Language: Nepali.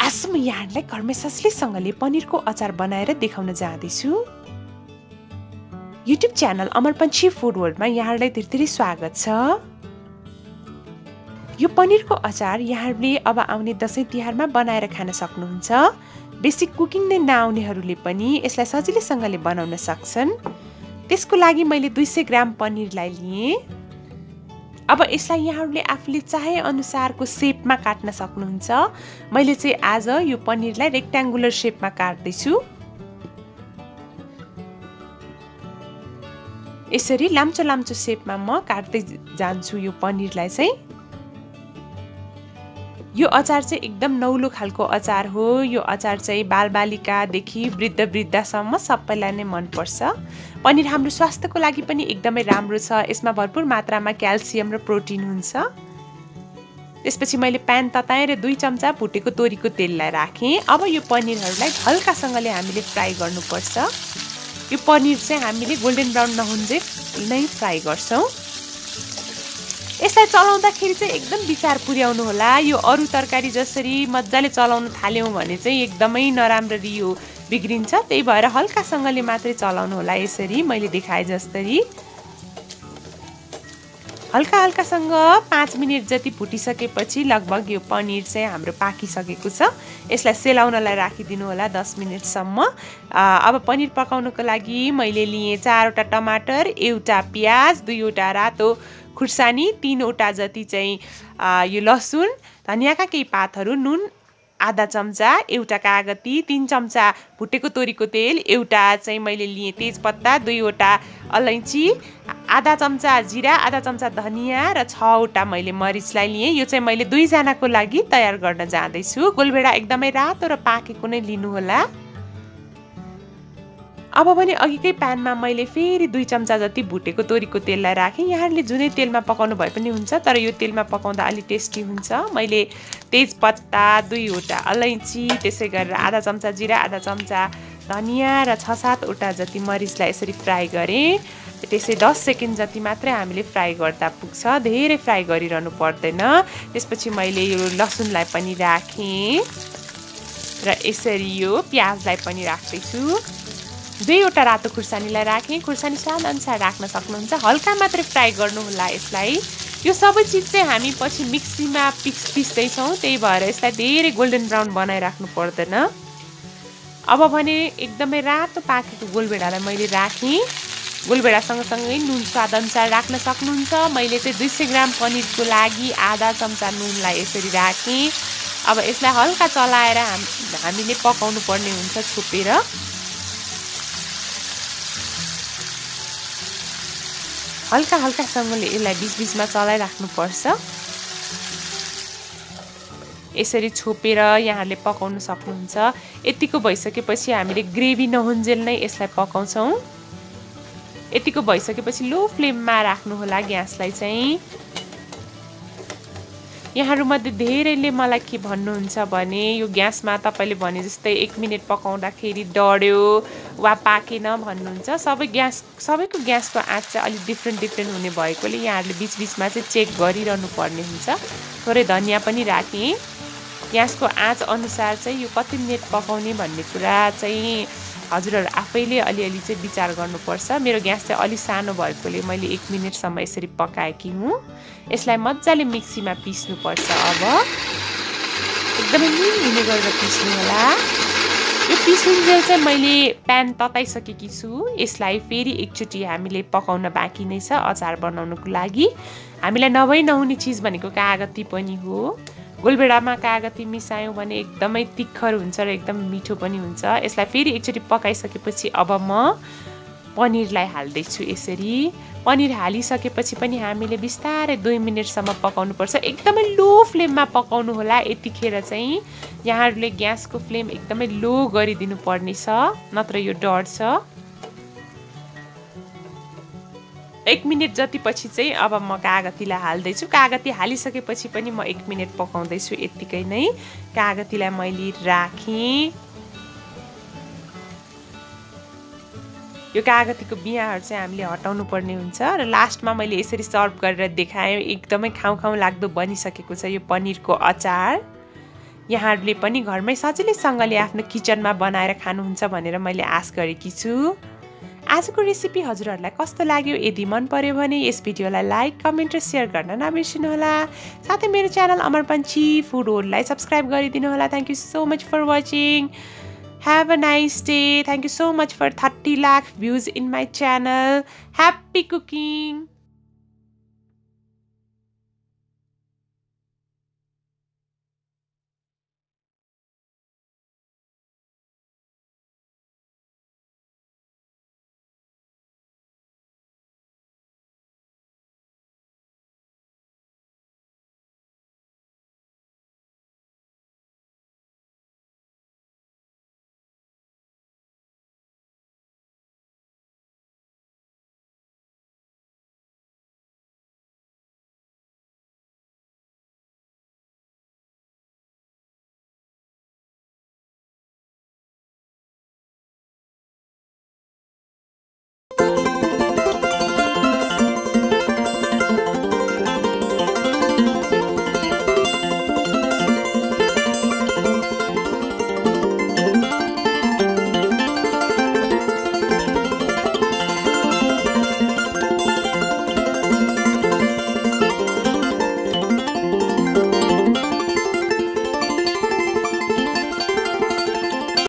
आज म यहाँलाई घरमै सजिलैसँगले पनिरको अचार बनाएर देखाउन जाँदैछु। युट्युब च्यानल अमर पंछी फूड वर्ल्डमा यहाँलाई धेरै स्वागत छ। यो पनिरको अचार यहाँले अब आउने दशैं तिहारमा बनाएर खान सक्नुहुन्छ। बेसिक कुकिङ नै नआउनेहरूले पनि यसलाई सजिलैसँगले बनाउन सक्छन्। त्यसको लागि मैले 200 ग्राम पनिरलाई लिए। अब यसलाई यहाँहरूले आफूले चाहे अनुसारको शेपमा काट्न सक्नुहुन्छ। मैले चाहिँ आज यो पनिरलाई रेक्ट्याङ्गुलर शेपमा काट्दैछु। यसरी लाम्चो लाम्चो शेपमा म काट्दै जान्छु यो पनिरलाई चाहिँ। यो अचार चाहिँ एकदम नौलो खालको अचार हो। यो अचार चाहिँ बालबालिकादेखि वृद्ध वृद्धासम्म सबैलाई नै मनपर्छ। पनिर हाम्रो स्वास्थ्यको लागि पनि एकदमै राम्रो छ। यसमा भरपुर मात्रामा क्याल्सियम र प्रोटिन हुन्छ। त्यसपछि मैले प्यान तताएर 2 चम्चा भुटेको तोरीको तेललाई राखेँ। अब यो पनिरहरूलाई हल्कासँगले हामीले फ्राई गर्नुपर्छ। यो पनिर चाहिँ हामीले गोल्डन ब्राउन नहुन्जे नै फ्राई गर्छौँ। यसलाई चलाउँदाखेरि चाहिँ एकदम विचार पुर्याउनु होला। यो अरू तरकारी जसरी मजाले चलाउन थाल्यौँ भने चाहिँ एकदमै नराम्ररी यो बिग्रिन्छ। त्यही भएर हल्कासँगले मात्रै चलाउनु होला। यसरी मैले देखाए जस्तै हल्का हल्कासँग 5 मिनट जति फुटिसकेपछि लगभग यो पनिर चाहिँ हाम्रो पाकिसकेको छ। यसलाई सेलाउनलाई राखिदिनु होला 10 मिनटसम्म। अब पनिर पकाउनको लागि मैले लिए 4 वटा टमाटर, 1 प्याज, 2 रातो खुर्सानी, 3 जति चाहिँ यो लसुन, धनियाका केही पातहरू, नुन आधा चम्चा, 1 कागती, 3 चम्चा भुटेको तोरीको तेल, 1 चाहिँ मैले लिए तेजपत्ता, 2 अलैँची, आधा चम्चा जिरा, आधा चम्चा धनिया र 6 मैले मरिचलाई लिए। यो चाहिँ मैले 2 जनाको लागि तयार गर्न जाँदैछु। गोलभेडा एकदमै रातो र पाकेको नै लिनु होला। अब भने अघिकै प्यानमा मैले फेरि 2 चम्चा जति भुटेको तोरीको तेललाई राखेँ। यहाँहरूले जुनै तेलमा पकाउनु भए पनि हुन्छ, तर यो तेलमा पकाउँदा अलि टेस्टी हुन्छ। मैले तेजपत्ता, 2 अलैँची, त्यसै गरेर आधा चम्चा जिरा, आधा चम्चा धनिया र 6-7 जति मरिचलाई यसरी फ्राई गरेँ। त्यसै 10 सेकेन्ड जति मात्रै हामीले फ्राई गर्दा पुग्छ, धेरै फ्राई गरिरहनु पर्दैन। त्यसपछि मैले यो लसुनलाई पनि राखेँ र यसरी यो प्याजलाई पनि राख्दैछु। 2 रातो खुर्सानीलाई राखेँ। खुर्सानी स्वाद अनुसार राख्न सक्नुहुन्छ। हल्का मात्रै फ्राई गर्नु होला यसलाई। यो सबै चिज चाहिँ हामी पछि मिक्सीमा पिस्दैछौँ, त्यही भएर यसलाई धेरै गोल्डन ब्राउन बनाइराख्नु पर्दैन। अब भने एकदमै रातो पाकेको गोलभेडालाई मैले राखेँ। गोलभेडा सँगसँगै नुन स्वाद अनुसार राख्न सक्नुहुन्छ। मैले चाहिँ 200 ग्राम पनिरको लागि आधा चम्चा नुनलाई यसरी राखेँ। अब यसलाई हल्का चलाएर हामीले पकाउनु पर्ने हुन्छ छोपेर। हल्का हल्कासँगले यसलाई बीचमा चलाइराख्नुपर्छ। यसरी छोपेर यहाँहरूले पकाउन सक्नुहुन्छ। यतिको भइसकेपछि हामीले ग्रेभी नहुन्जेल नै यसलाई पकाउँछौँ। यतिको भइसकेपछि लो फ्लेममा राख्नु होला ग्यासलाई चाहिँ। यहाँहरूमध्ये धेरैले मलाई के भन्नुहुन्छ भने यो ग्यासमा तपाईँले भने जस्तै 1 मिनट पकाउँदाखेरि डढ्यो वा पाकेन भन्नुहुन्छ। सबैको ग्यासको आँच चाहिँ अलिक डिफ्रेन्ट हुने भएकोले यहाँहरूले बीचमा चाहिँ चेक गरिरहनु पर्ने हुन्छ। थोरै धनिया पनि राखेँ। ग्यासको आँच अनुसार चाहिँ यो कति मिनट पकाउने भन्ने कुरा चाहिँ हजुरहरू आफैले अलिअलि चाहिँ विचार गर्नुपर्छ। मेरो ग्यास चाहिँ अलि सानो भएकोले मैले 1 मिनटसम्म यसरी पकाएकी हुँ। यसलाई मजाले मिक्सीमा पिस्नुपर्छ। अब एकदमै मिहिन गरेर पिस्नु होला। यो पिसुन्जेल चाहिँ मैले प्यान तताइसकेकी छु। यसलाई फेरि एकचोटि हामीले पकाउन बाँकी नै छ अचार बनाउनको लागि। हामीलाई नहुने चिज भनेको कागती पनि हो। गोलभेडामा कागती मिसायौँ भने एकदमै तिखर हुन्छ र एकदम मिठो पनि हुन्छ। यसलाई फेरि एकचोटि पकाइसकेपछि अब म पनिरलाई हाल्दैछु। यसरी पनिर हालिसकेपछि पनि हामीले बिस्तारै 2 मिनटसम्म पकाउनुपर्छ। एकदमै लो फ्लेममा पकाउनु होला। यतिखेर चाहिँ यहाँहरूले ग्यासको फ्लेम एकदमै लो गरिदिनु पर्ने छ, नत्र यो डढ्छ। 1 मिनट जति पछि चाहिँ अब म कागतीलाई हाल्दैछु। कागती हालिसकेपछि पनि म 1 मिनट पकाउँदैछु। यतिकै नै कागतीलाई मैले राखेँ। यो कागतीको बियाहरू चाहिँ हामीले हटाउनु पर्ने हुन्छ र लास्टमा मैले यसरी सर्भ गरेर देखाएँ। एकदमै खाउँ लाग्दो बनिसकेको छ यो पनिरको अचार। यहाँहरूले पनि घरमै सजिलैसँगले आफ्नो किचनमा बनाएर खानुहुन्छ भनेर मैले आश गरेकी छु। आजको रेसिपी हजुरहरूलाई कस्तो लाग्यो? यदि मन पर्यो भने यस भिडियोलाई लाइक, कमेन्ट र सेयर गर्न नबिर्सिनुहोला। साथै मेरो च्यानल अमर पन्छी फूड वर्ल्डलाई सब्स्क्राइब गरिदिनु होला। Thank you so much for watching. Have a nice day. Thank you so much for 30 lakh views in my channel. Happy cooking.